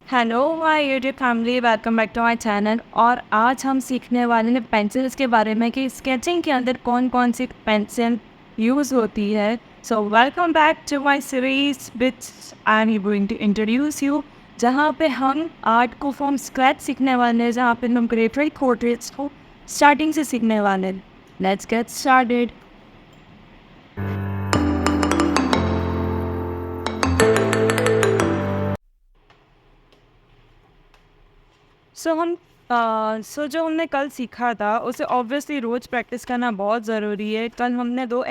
Hello my YouTube family, welcome back to my channel. और आज हम सीखने वाले हैं पेंसिल्स के बारे में कि स्केचिंग के अंदर कौन कौन सी पेंसिल यूज़ होती है। So welcome back to my series which I am going to introduce you, जहाँ पे हम आर्ट को फ्रॉम स्क्रैच सीखने वाले हैं, जहाँ पे हम क्रिएटिव पोर्ट्रेट्स को स्टार्टिंग से सीखने वाले हैं। Let's get started. जो हमने कल सीखा था उसे ऑब्वियसली रोज़ प्रैक्टिस करना बहुत ज़रूरी है। कल हमने दो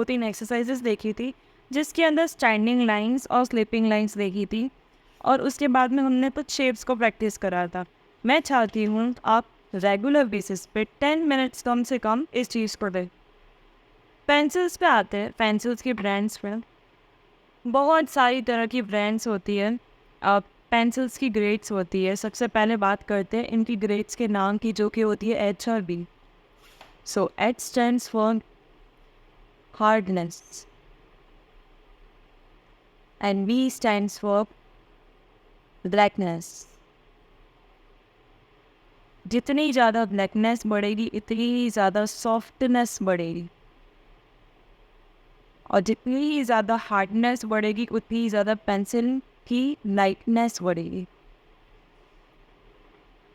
तीन एक्सरसाइजेस देखी थी, जिसके अंदर स्टैंडिंग लाइंस और स्लीपिंग लाइंस देखी थी, और उसके बाद में हमने कुछ शेप्स को प्रैक्टिस करा था। मैं चाहती हूँ आप रेगुलर बेसिस पे 10 मिनट्स कम से कम इस चीज़ को दें। पेंसिल्स पे आते हैं, पेंसिल्स के ब्रांड्स में बहुत सारी तरह की ब्रांड्स होती है। पेंसिल्स की ग्रेड्स होती है। सबसे पहले बात करते हैं इनकी ग्रेड्स के नाम की, जो कि होती है एच और B. So H stands for hardness and B stands for blackness. जितनी ज़्यादा ब्लैकनेस बढ़ेगी इतनी ही ज़्यादा सॉफ्टनेस बढ़ेगी, और जितनी ही ज़्यादा हार्डनेस बढ़ेगी उतनी ही ज़्यादा पेंसिल की लाइटनेस बढ़ेगी।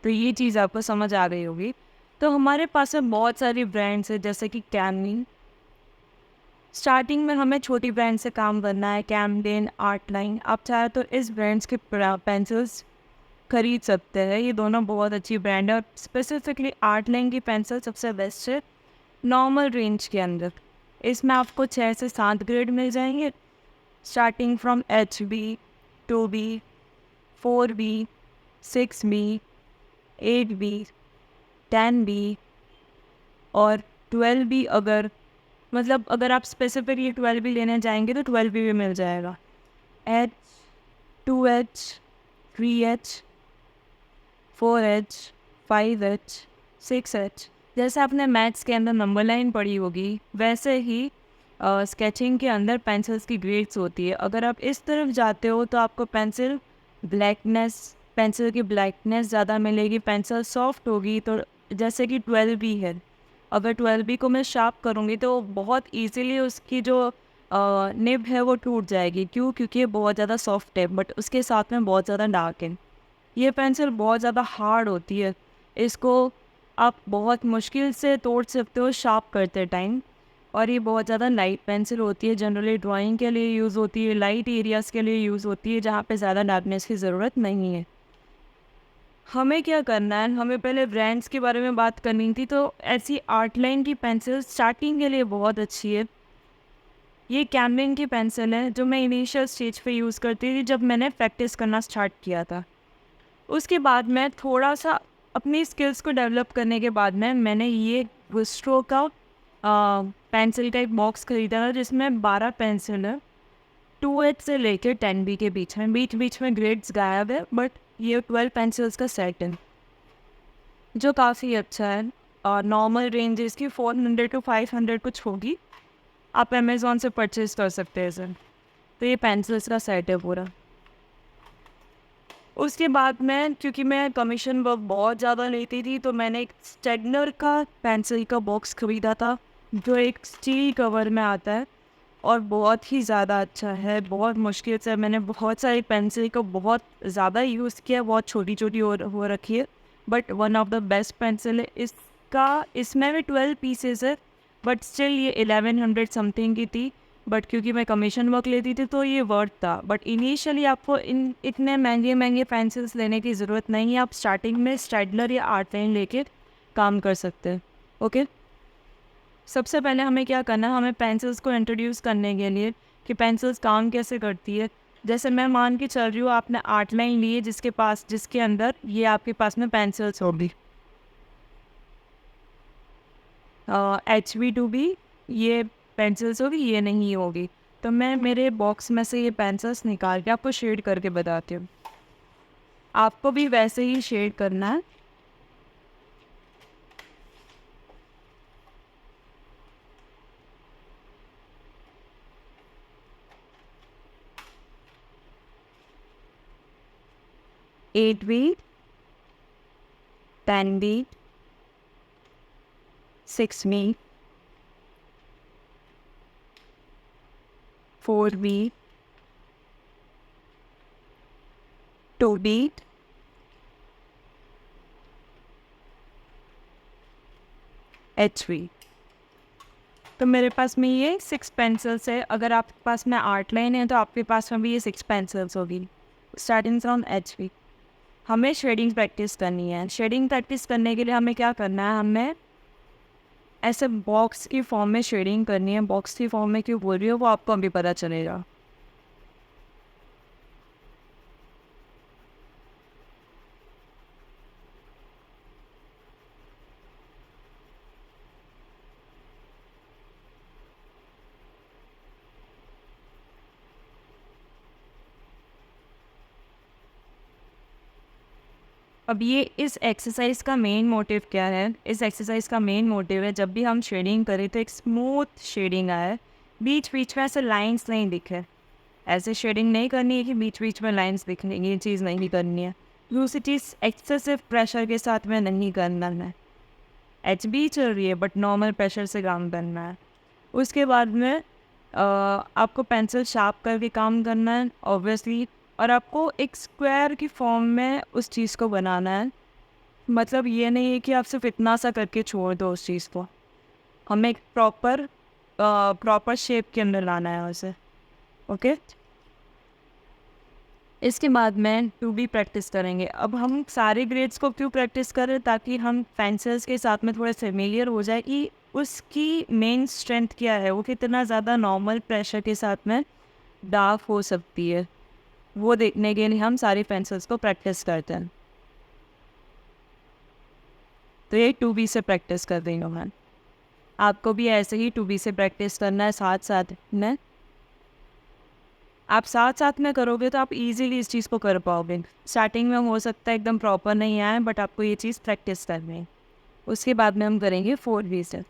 तो ये चीज़ आपको समझ आ गई होगी। तो हमारे पास में बहुत सारी ब्रांड्स है, जैसे कि कैमलिन। स्टार्टिंग में हमें छोटी ब्रांड से काम करना है, कैमलिन, आर्ट लाइन। आप चाहे तो इस ब्रांड्स के पेंसिल्स खरीद सकते हैं। ये दोनों बहुत अच्छी ब्रांड है, और स्पेसिफिकली आर्ट लाइन की पेंसिल सबसे बेस्ट है नॉर्मल रेंज के अंदर। इसमें आपको 6 से 7 ग्रेड मिल जाएंगे, starting from HB, 2B, 4B, 6B, 8B, 10B और 12B। अगर आप स्पेसिफिकली 12B लेने जाएंगे तो 12B भी मिल जाएगा। H, 2H, 3H, 4H, 5H, 6H। जैसे आपने मैथ्स के अंदर नंबर लाइन पढ़ी होगी, वैसे ही स्केचिंग के अंदर पेंसिल्स की ग्रेड्स होती है। अगर आप इस तरफ जाते हो तो आपको पेंसिल की ब्लैकनेस ज़्यादा मिलेगी, पेंसिल सॉफ्ट होगी। तो जैसे कि 12B है, अगर 12B को मैं शार्प करूँगी तो बहुत इजीली उसकी जो निब है वो टूट जाएगी। क्यों? क्योंकि ये बहुत ज़्यादा सॉफ्ट है, बट उसके साथ में बहुत ज़्यादा डार्क है। ये पेंसिल बहुत ज़्यादा हार्ड होती है, इसको आप बहुत मुश्किल से तोड़ सकते हो शार्प करते टाइम। और ये बहुत ज़्यादा लाइट पेंसिल होती है, जनरली ड्राइंग के लिए यूज़ होती है, लाइट एरियाज़ के लिए यूज़ होती है, जहाँ पे ज़्यादा डार्कनेस की ज़रूरत नहीं है। हमें क्या करना है, हमें पहले ब्रांड्स के बारे में बात करनी थी। तो ऐसी आर्ट लाइन की पेंसिल स्टार्टिंग के लिए बहुत अच्छी है। ये कैमलिन की पेंसिल है, जो मैं इनिशियल स्टेज पे यूज़ करती थी जब मैंने प्रैक्टिस करना स्टार्ट किया था। उसके बाद मैं थोड़ा सा अपनी स्किल्स को डेवलप करने के बाद में मैंने ये गुस्ट्रो का पेंसिल का एक बॉक्स खरीदा था, जिसमें 12 पेंसिल है, 2H से लेकर 10B के बीच बीच में ग्रेड्स गायब है, बट ये 12 पेंसिल्स का सेट है, जो काफ़ी अच्छा है। और नॉर्मल रेंज इसकी 400 to 500 कुछ होगी। आप अमेज़ॉन से परचेज़ कर सकते हैं सर। तो ये पेंसिल्स का सेट है पूरा। उसके बाद में, क्योंकि मैं कमीशन वर्क बहुत ज़्यादा लेती थी, तो मैंने एक स्टेडनर का पेंसिल का बॉक्स ख़रीदा था, जो एक स्टील कवर में आता है और बहुत ही ज़्यादा अच्छा है। बहुत मुश्किल से मैंने बहुत सारी पेंसिल को बहुत ज़्यादा यूज़ किया, बहुत छोटी छोटी हो रखी है, but one of the best pencil है। इसमें भी 12 पीसेस है, बट स्टिल ये 1100 समथिंग की थी। बट क्योंकि मैं कमीशन वर्क लेती थी तो ये वर्थ था। बट इनिशियली आपको इन इतने महंगे महंगे पेंसिल्स लेने की ज़रूरत नहीं है। आप स्टार्टिंग में स्टेडलर या आर्ट लाइन लेके काम कर सकते हैं। ओके, सबसे पहले हमें क्या करना है, हमें पेंसिल्स को इंट्रोड्यूस करने के लिए कि पेंसिल्स काम कैसे करती है। जैसे मैं मान के चल रही हूँ, आपने आर्ट लाइन ली है, जिसके अंदर ये आपके पास में पेंसिल्स होगी, HB 2B ये पेंसिल्स होगी, ये नहीं होगी। तो मैं मेरे बॉक्स में से ये पेंसिल्स निकाल के आपको शेड करके बताती हूँ। आपको भी वैसे ही शेड करना है। 8 beat, 10 beat, 6 beat, 4 beat, 2 beat, H we. तो मेरे पास में ये 6 पेंसिल्स है। अगर आपके पास में 8 लाइन है तो आपके पास में भी ये 6 पेंसिल्स होगी। Starting from H we. हमें शेडिंग प्रैक्टिस करनी है। शेडिंग प्रैक्टिस करने के लिए हमें क्या करना है, हमें ऐसे बॉक्स की फॉर्म में शेडिंग करनी है। बॉक्स की फॉर्म में क्यों बोल रही हो वो आपको अभी पता चलेगा। अब ये इस एक्सरसाइज का मेन मोटिव क्या है? इस एक्सरसाइज का मेन मोटिव है जब भी हम शेडिंग करें तो एक स्मूथ शेडिंग आए, बीच बीच में ऐसे लाइंस नहीं दिखे। ऐसे शेडिंग नहीं करनी है कि बीच बीच में लाइंस दिखने, ये चीज़ नहीं करनी है। दूसरी चीज़, एक्सेसिव प्रेशर के साथ में नहीं करना है। एच बी चल रही है बट नॉर्मल प्रेशर से काम करना है। उसके बाद में आपको पेंसिल शार्प करके काम करना है ऑब्वियसली, और आपको एक स्क्वायर की फॉर्म में उस चीज़ को बनाना है। मतलब ये नहीं है कि आप सिर्फ इतना सा करके छोड़ दो उस चीज़ को। हमें एक प्रॉपर शेप के अंदर लाना है उसे। ओके, इसके बाद में टू बी प्रैक्टिस करेंगे। अब हम सारे ग्रेड्स को क्यों प्रैक्टिस करें? ताकि हम पेंसिल्स के साथ में थोड़े फेमिलियर हो जाए कि उसकी मेन स्ट्रेंथ क्या है, वो कितना ज़्यादा नॉर्मल प्रेशर के साथ में डार्क हो सकती है। वो देखने के लिए हम सारी पेंसिल्स को प्रैक्टिस करते हैं। तो ये टू बी से प्रैक्टिस कर रही हूँ मैं। आपको भी ऐसे ही टू बी से प्रैक्टिस करना है साथ साथ में। आप साथ साथ में करोगे तो आप इजीली इस चीज़ को कर पाओगे। स्टार्टिंग में हो सकता है एकदम प्रॉपर नहीं आए, बट आपको ये चीज़ प्रैक्टिस करनी है। उसके बाद में हम करेंगे 4 बी से।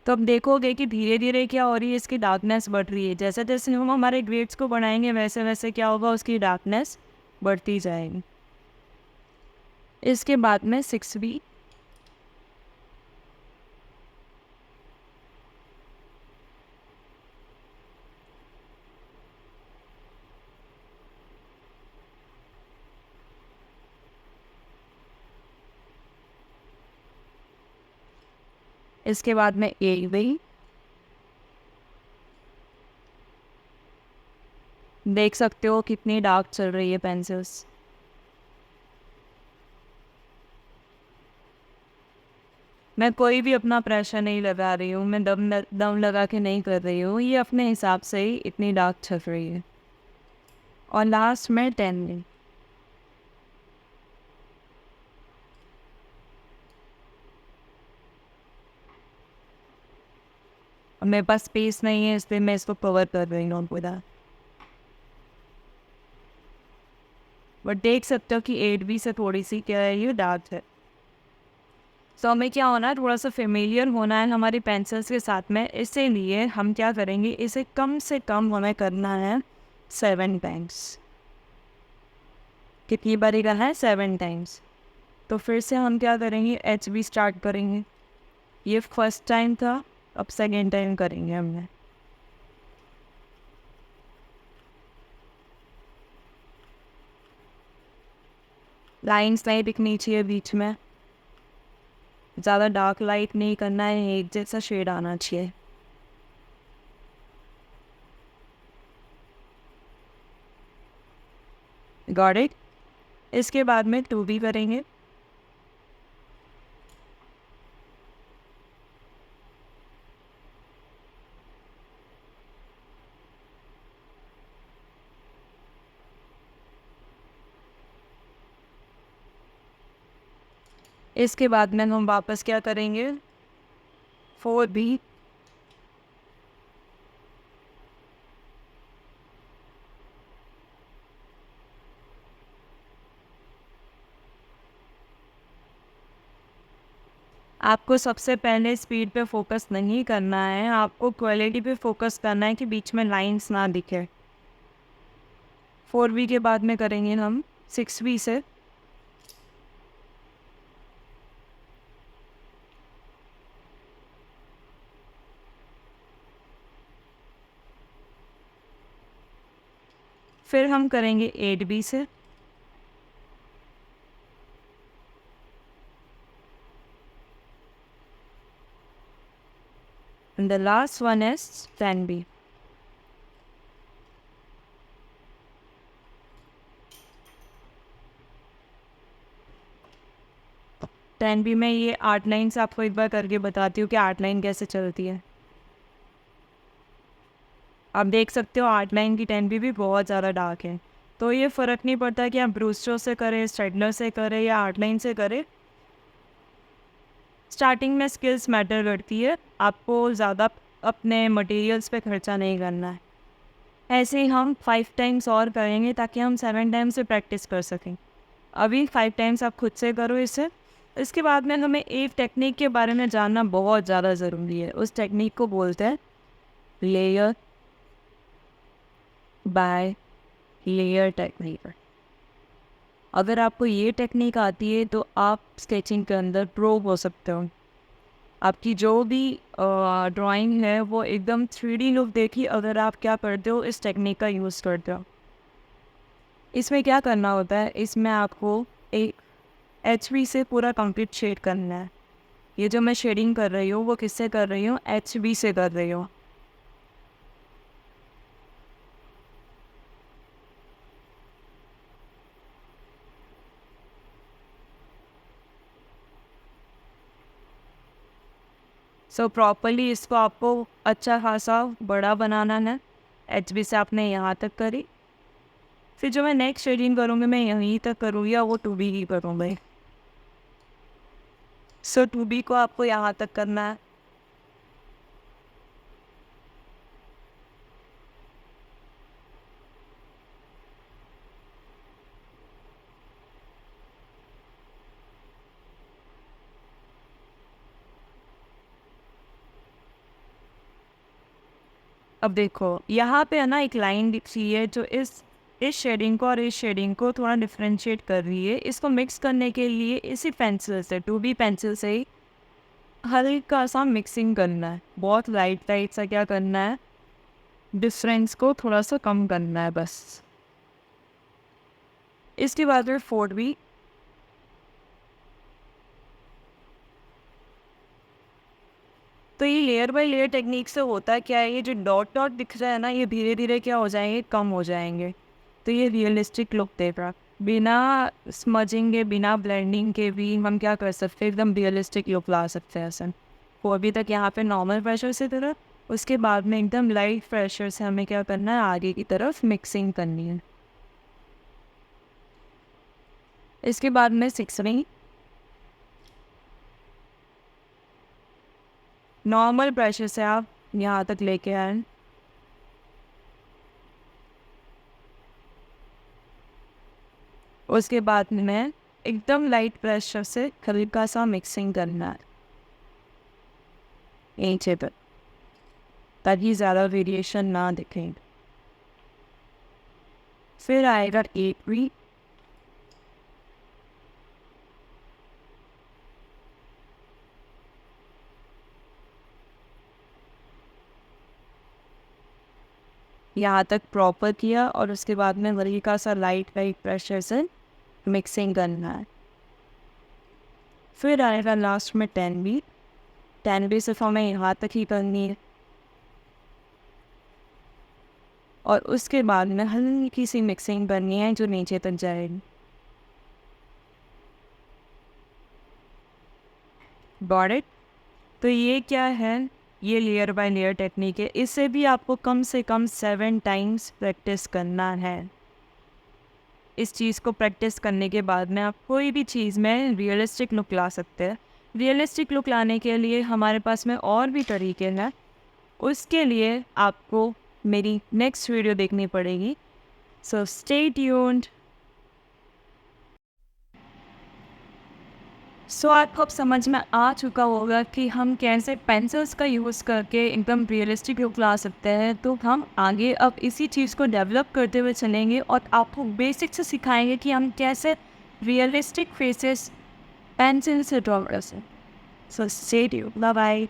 तो अब देखोगे कि धीरे धीरे क्या हो रही है, इसकी डार्कनेस बढ़ रही है। जैसे जैसे हम हमारे ग्रेड्स को बढ़ाएंगे वैसे वैसे क्या होगा, उसकी डार्कनेस बढ़ती जाएगी। इसके बाद में 6 बी, इसके बाद में 8 बी। देख सकते हो कितनी डार्क चल रही है पेंसिल्स। मैं कोई भी अपना प्रेशर नहीं लगा रही हूँ, मैं दम लगा के नहीं कर रही हूँ, ये अपने हिसाब से ही इतनी डार्क चल रही है। और लास्ट में 10 बी। और मेरे पास स्पेस नहीं है इसलिए मैं इसको कवर कर रही हूँ पूरा। बट देख सकते हो कि 8 बी से थोड़ी सी क्या है, ये डार्क है। सो हमें क्या होना है, थोड़ा सा फेमिलियर होना है हमारी पेंसिल्स के साथ में। इसीलिए हम क्या करेंगे, इसे कम से कम हमें करना है 7 टाइम्स। कितनी बारी करना है? 7 टाइम्स। तो फिर से हम क्या करेंगे, एच बी स्टार्ट करेंगे। ये फर्स्ट टाइम था, अब सेकेंड टाइम करेंगे हमने। लाइन्स नहीं दिखनी चाहिए बीच में, ज़्यादा डार्क लाइट नहीं करना है, एक जैसा शेड आना चाहिए। Got it. इसके बाद में 2 बी करेंगे। इसके बाद में हम वापस क्या करेंगे, 4 बी। आपको सबसे पहले स्पीड पे फोकस नहीं करना है, आपको क्वालिटी पे फोकस करना है कि बीच में लाइंस ना दिखे। 4V के बाद में करेंगे हम 6V से। फिर हम करेंगे 8V से। And the last one is 10B. Ten B में ये 8 लाइन्स आपको एक बार करके बताती हूँ कि 8 लाइन कैसे चलती है। आप देख सकते हो 8 लाइन की 10B भी बहुत ज़्यादा डार्क है। तो ये फ़र्क नहीं पड़ता कि आप ब्रूस्टो से करें, स्ट्रेडलर से करें या 8 लाइन से करें। स्टार्टिंग में स्किल्स मैटर करती है, आपको ज़्यादा अपने मटेरियल्स पे खर्चा नहीं करना है। ऐसे ही हम 5 टाइम्स और करेंगे ताकि हम 7 टाइम्स से प्रैक्टिस कर सकें। अभी 5 टाइम्स आप खुद से करो इसे। इसके बाद में हमें एक टेक्निक के बारे में जानना बहुत ज़्यादा ज़रूरी है। उस टेक्निक को बोलते हैं लेयर बाय लेयर टेक्निक। अगर आपको ये टेक्निक आती है तो आप स्केचिंग के अंदर प्रो हो सकते हो। आपकी जो भी ड्राइंग है वो एकदम 3D लुक देखी अगर आप क्या करते हो, इस टेक्निक का यूज़ करते हो। इसमें क्या करना होता है, इसमें आपको एक HB से पूरा कंप्लीट शेड करना है। ये जो मैं शेडिंग कर रही हूँ वो किससे कर रही हूँ, HB से कर रही हूँ। सो प्रॉपरली इसको आपको अच्छा खासा बड़ा बनाना है। HB से आपने यहाँ तक करी, फिर जो मैं नेक्स्ट शेडिंग करूँगी मैं यहीं तक करूँगी या वो 2B ही करूँगी। सो 2B को आपको यहाँ तक करना है। अब देखो यहाँ पे है ना एक लाइन दिख रही है जो इस शेडिंग को और इस शेडिंग को थोड़ा डिफरेंशिएट कर रही है। इसको मिक्स करने के लिए इसी पेंसिल से 2B पेंसिल से ही हल्का सा मिक्सिंग करना है। बहुत लाइट लाइट सा क्या करना है, डिफरेंस को थोड़ा सा कम करना है बस। इसके बाद फिर 4B। तो ये लेयर बाय लेयर टेक्निक से होता है क्या है, ये जो डॉट डॉट दिख रहा है ना ये धीरे धीरे क्या हो जाएंगे, कम हो जाएंगे। तो ये रियलिस्टिक लुक देगा। बिना स्मजिंग के, बिना ब्लेंडिंग के भी हम क्या कर सकते हैं, एकदम रियलिस्टिक लुक ला सकते हैं ऐसा। वो अभी तक यहाँ पे नॉर्मल प्रेशर से तरफ, उसके बाद में एकदम लाइट प्रेशर से हमें क्या करना है, आगे की तरफ मिक्सिंग करनी है। इसके बाद में 6 नॉर्मल प्रेशर से आप यहाँ तक लेके आए। उसके बाद में एकदम लाइट प्रेशर से हल्का सा मिक्सिंग करना है नीचे तक, ताकि ज़्यादा वेरिएशन ना दिखें। फिर आएगा 8B। यहाँ तक प्रॉपर किया और उसके बाद में हल्का सा लाइट लाइट प्रेशर से मिक्सिंग करना है। फिर आएगा लास्ट में 10B। 10B सिर्फ हमें यहाँ तक ही करनी है और उसके बाद में हल्की सी मिक्सिंग करनी है जो नीचे तक जाएगी। Got it. तो ये क्या है, ये लेयर बाय लेयर टेक्निक है। इससे भी आपको कम से कम 7 टाइम्स प्रैक्टिस करना है। इस चीज़ को प्रैक्टिस करने के बाद में आप कोई भी चीज़ में रियलिस्टिक लुक ला सकते हैं। रियलिस्टिक लुक लाने के लिए हमारे पास में और भी तरीके हैं, उसके लिए आपको मेरी नेक्स्ट वीडियो देखनी पड़ेगी। सो स्टे ट्यून्ड। सो आपको अब समझ में आ चुका होगा कि हम कैसे पेंसिल्स का यूज़ करके एकदम रियलिस्टिक लुक ला सकते हैं। तो हम आगे अब इसी चीज़ को डेवलप करते हुए चलेंगे और आपको बेसिक से सिखाएंगे कि हम कैसे रियलिस्टिक फेसेस पेंसिल से ड्रॉ कर सकते हैं। So stay tuned, bye bye.